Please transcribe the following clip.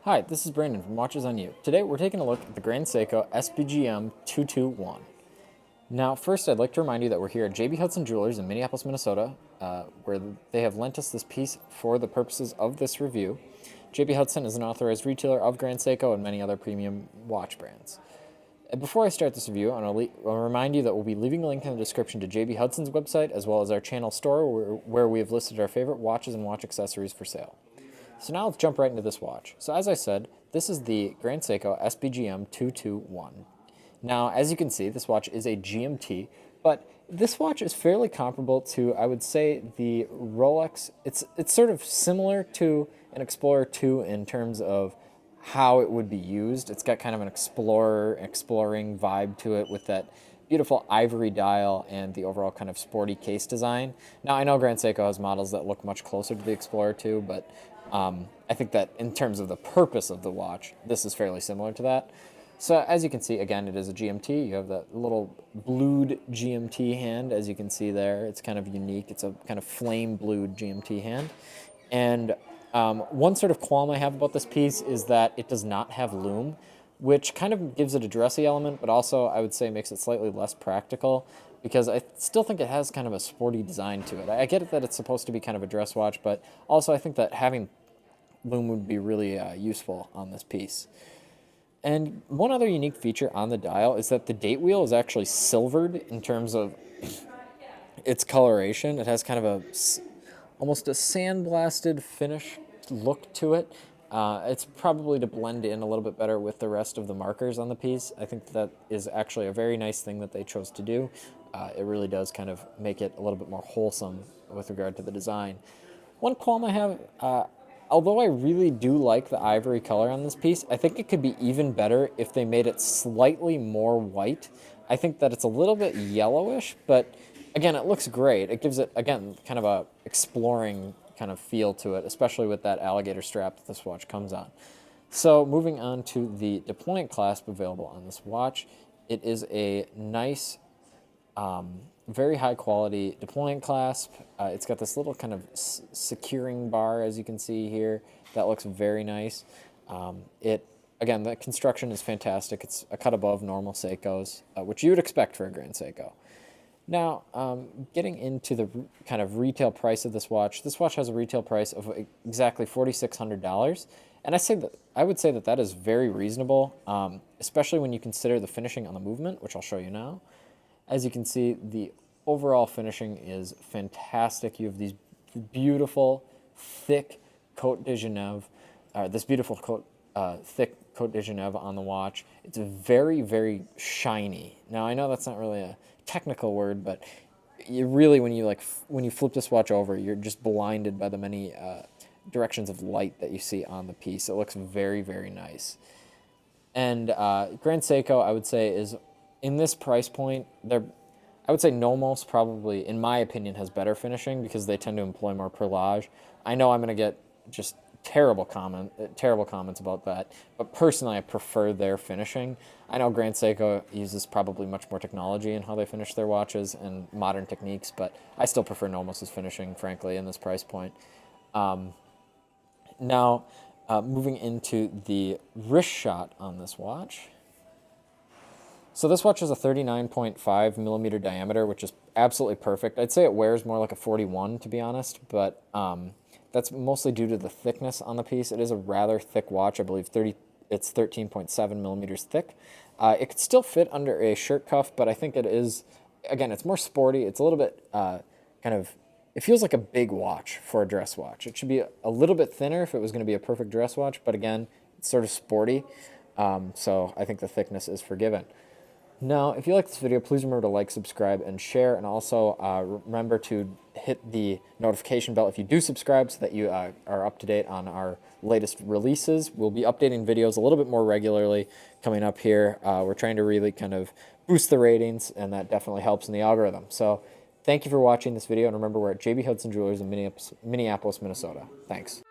Hi, this is Brandon from Watches on You. Today we're taking a look at the Grand Seiko SBGM 221. Now, first I'd like to remind you that we're here at JB Hudson Jewelers in Minneapolis, Minnesota, where they have lent us this piece for the purposes of this review. JB Hudson is an authorized retailer of Grand Seiko and many other premium watch brands. And before I start this review, I'll remind you that we'll be leaving a link in the description to JB Hudson's website as well as our channel store where we have listed our favorite watches and watch accessories for sale. So now let's jump right into this watch. So as I said, this is the Grand Seiko SBGM 221. Now, as you can see, this watch is a GMT, but this watch is fairly comparable to, I would say, the Rolex. It's sort of similar to an Explorer 2 in terms of how it would be used. It's got kind of an exploring vibe to it with that beautiful ivory dial and the overall kind of sporty case design. Now, I know Grand Seiko has models that look much closer to the Explorer 2, but I think that in terms of the purpose of the watch, this is fairly similar to that. So as you can see, again, it is a GMT. You have that little blued GMT hand, as you can see there. It's kind of unique. It's a kind of flame blued GMT hand. And one sort of qualm I have about this piece is that it does not have lume, which kind of gives it a dressy element, but also I would say makes it slightly less practical because I still think it has kind of a sporty design to it. I get it that it's supposed to be kind of a dress watch, but also I think that having lume would be really useful on this piece. And one other unique feature on the dial is that the date wheel is actually silvered in terms of its coloration. It has kind of almost a sandblasted finish look to it. It's probably to blend in a little bit better with the rest of the markers on the piece. I think that is actually a very nice thing that they chose to do. It really does kind of make it a little bit more wholesome with regard to the design. One qualm I have, although I really do like the ivory color on this piece, I think it could be even better if they made it slightly more white. I think that it's a little bit yellowish, but again, it looks great. It gives it, again, kind of a exploring kind of feel to it, especially with that alligator strap that this watch comes on. So moving on to the deployment clasp available on this watch, it is a nice, very high quality deployment clasp. It's got this little kind of securing bar, as you can see here, that looks very nice. Again, the construction is fantastic. It's a cut above normal Seikos, which you would expect for a Grand Seiko. Now, getting into the kind of retail price of this watch has a retail price of exactly $4,600, and I would say that is very reasonable, especially when you consider the finishing on the movement, which I'll show you now. As you can see, the overall finishing is fantastic. You have these beautiful, thick Côte de Genève, this beautiful thick Côte de Genève on the watch. It's very, very shiny. Now, I know that's not really a technical word, but you really, when you flip this watch over, you're just blinded by the many directions of light that you see on the piece. It looks very, very nice. And Grand Seiko, I would say, is in this price point, I would say Nomos probably, in my opinion, has better finishing because they tend to employ more perlage. I know I'm going to get just terrible comments about that, but personally, I prefer their finishing. I know Grand Seiko uses probably much more technology in how they finish their watches and modern techniques, but I still prefer Nomos's finishing, frankly, in this price point. Now, moving into the wrist shot on this watch. So this watch has a 39.5 millimeter diameter, which is absolutely perfect. I'd say it wears more like a 41, to be honest, but that's mostly due to the thickness on the piece. It is a rather thick watch. I believe it's 13.7 millimeters thick. It could still fit under a shirt cuff, but I think it is, again, it's more sporty. It's a little bit it feels like a big watch for a dress watch. It should be a little bit thinner if it was going to be a perfect dress watch, but again, it's sort of sporty. So I think the thickness is forgiven. Now, if you like this video, please remember to like, subscribe, and share, and also remember to hit the notification bell if you do subscribe so that you are up to date on our latest releases. We'll be updating videos a little bit more regularly coming up here. We're trying to really kind of boost the ratings, and that definitely helps in the algorithm. So thank you for watching this video, and remember, we're at JB Hudson Jewelers in Minneapolis, Minnesota. Thanks.